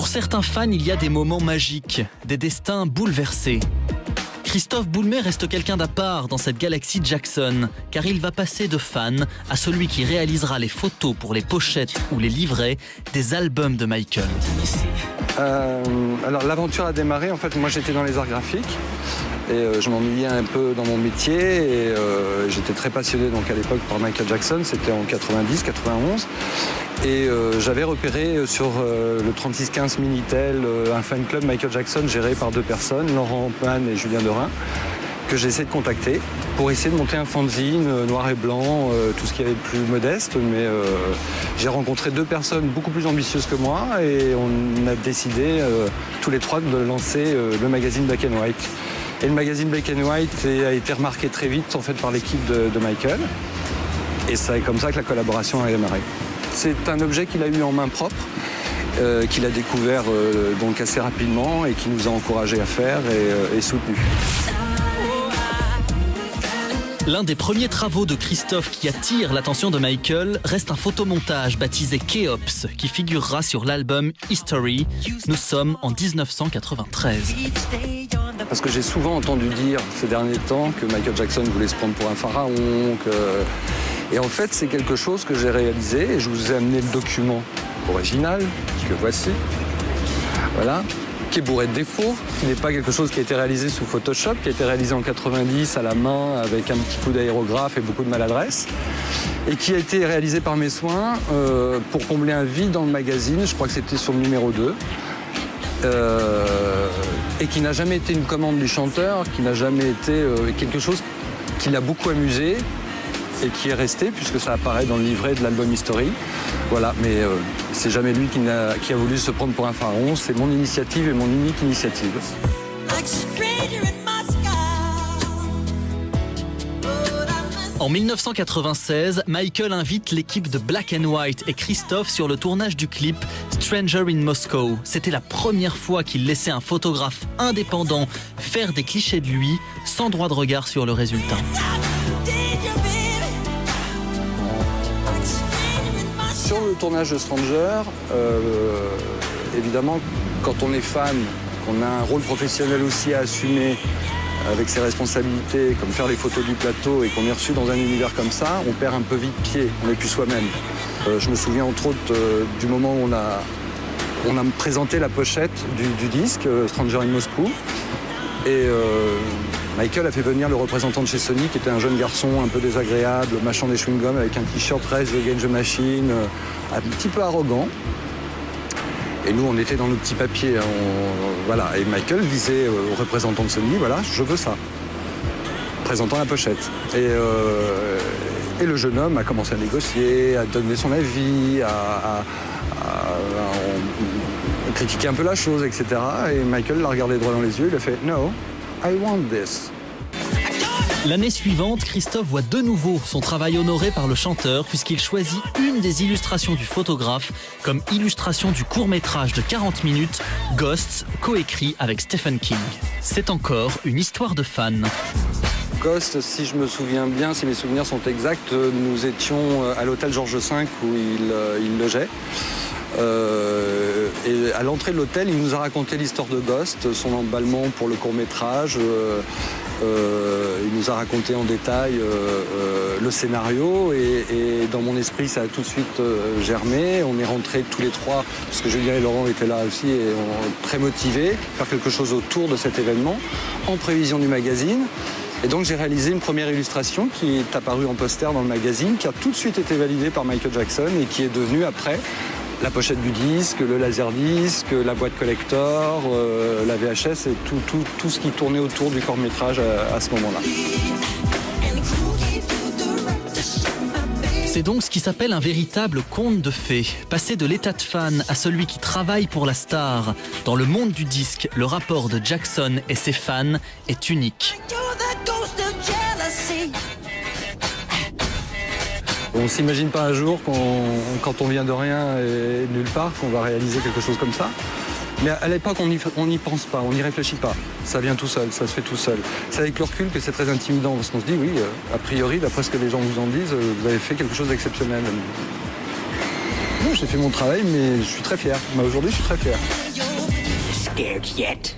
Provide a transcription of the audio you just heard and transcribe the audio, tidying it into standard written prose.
Pour certains fans, il y a des moments magiques, des destins bouleversés. Christophe Boulmé reste quelqu'un d'à part dans cette galaxie Jackson, car il va passer de fan à celui qui réalisera les photos pour les pochettes ou les livrets des albums de Michael. Alors l'aventure a démarré, en fait moi j'étais dans les arts graphiques et je m'ennuyais un peu dans mon métier et j'étais très passionné donc à l'époque par Michael Jackson, c'était en 90-91 et j'avais repéré sur le 3615 Minitel un fan club Michael Jackson géré par deux personnes, Laurent Hampman et Julien Dorin, que j'ai essayé de contacter pour essayer de monter un fanzine noir et blanc, tout ce qui avait de plus modeste. Mais j'ai rencontré deux personnes beaucoup plus ambitieuses que moi et on a décidé tous les trois de lancer le magazine Black and White. Et le magazine Black and White a été remarqué très vite en fait, par l'équipe de Michael. Et c'est comme ça que la collaboration a démarré. C'est un objet qu'il a eu en main propre, qu'il a découvert donc assez rapidement et qui nous a encouragés à faire et soutenu. L'un des premiers travaux de Christophe qui attire l'attention de Michael reste un photomontage baptisé Keops qui figurera sur l'album History. Nous sommes en 1993. Parce que j'ai souvent entendu dire ces derniers temps que Michael Jackson voulait se prendre pour un pharaon. Et en fait, c'est quelque chose que j'ai réalisé et je vous ai amené le document original que voici. Voilà. Qui est bourré de défauts, qui n'est pas quelque chose qui a été réalisé sous Photoshop, qui a été réalisé en 90 à la main avec un petit coup d'aérographe et beaucoup de maladresse, et qui a été réalisé par mes soins pour combler un vide dans le magazine, je crois que c'était sur le numéro 2, et qui n'a jamais été une commande du chanteur, qui n'a jamais été quelque chose qui l'a beaucoup amusé, et qui est resté puisque ça apparaît dans le livret de l'album History. Voilà, mais c'est jamais lui qui a voulu se prendre pour un pharaon, c'est mon initiative et mon unique initiative. En 1996, Michael invite l'équipe de Black and White et Christophe sur le tournage du clip Stranger in Moscow. C'était la première fois qu'il laissait un photographe indépendant faire des clichés de lui sans droit de regard sur le résultat. Sur le tournage de Stranger, évidemment, quand on est fan, qu'on a un rôle professionnel aussi à assumer avec ses responsabilités, comme faire les photos du plateau et qu'on est reçu dans un univers comme ça, on perd un peu vite pied, on n'est plus soi-même. Je me souviens entre autres du moment où on a présenté la pochette du disque, Stranger in Moscow, et Michael a fait venir le représentant de chez Sony, qui était un jeune garçon un peu désagréable, mâchant des chewing-gums avec un t-shirt Rest Against the Machine, un petit peu arrogant. Et nous, on était dans nos petits papiers. Voilà. Et Michael disait au représentant de Sony, voilà, je veux ça, présentant la pochette. Et le jeune homme a commencé à négocier, à donner son avis, à critiquer un peu la chose, etc. Et Michael l'a regardé droit dans les yeux, il a fait « No, I want this ». L'année suivante, Christophe voit de nouveau son travail honoré par le chanteur puisqu'il choisit une des illustrations du photographe comme illustration du court-métrage de 40 minutes Ghosts, coécrit avec Stephen King. C'est encore une histoire de fan. Ghost, si je me souviens bien, si mes souvenirs sont exacts, nous étions à l'hôtel Georges V où il logeait. Et à l'entrée de l'hôtel, il nous a raconté l'histoire de Ghost, son emballement pour le court-métrage. Il nous a raconté en détail le scénario et dans mon esprit, ça a tout de suite germé. On est rentrés tous les trois, parce que Julien et Laurent étaient là aussi, et très motivés, faire quelque chose autour de cet événement, en prévision du magazine. Et donc j'ai réalisé une première illustration qui est apparue en poster dans le magazine, qui a tout de suite été validée par Michael Jackson et qui est devenue après la pochette du disque, le laserdisc, la boîte collector, la VHS et tout ce qui tournait autour du court-métrage à ce moment-là. C'est donc ce qui s'appelle un véritable conte de fées. Passer de l'état de fan à celui qui travaille pour la star. Dans le monde du disque, le rapport de Jackson et ses fans est unique. On ne s'imagine pas un jour, quand on vient de rien et de nulle part, qu'on va réaliser quelque chose comme ça. Mais à l'époque, on n'y pense pas, on n'y réfléchit pas. Ça vient tout seul, ça se fait tout seul. C'est avec le recul que c'est très intimidant, parce qu'on se dit, oui, a priori, d'après ce que les gens vous en disent, vous avez fait quelque chose d'exceptionnel. Non, j'ai fait mon travail, mais je suis très fier. Aujourd'hui, je suis très fier. Scared yet?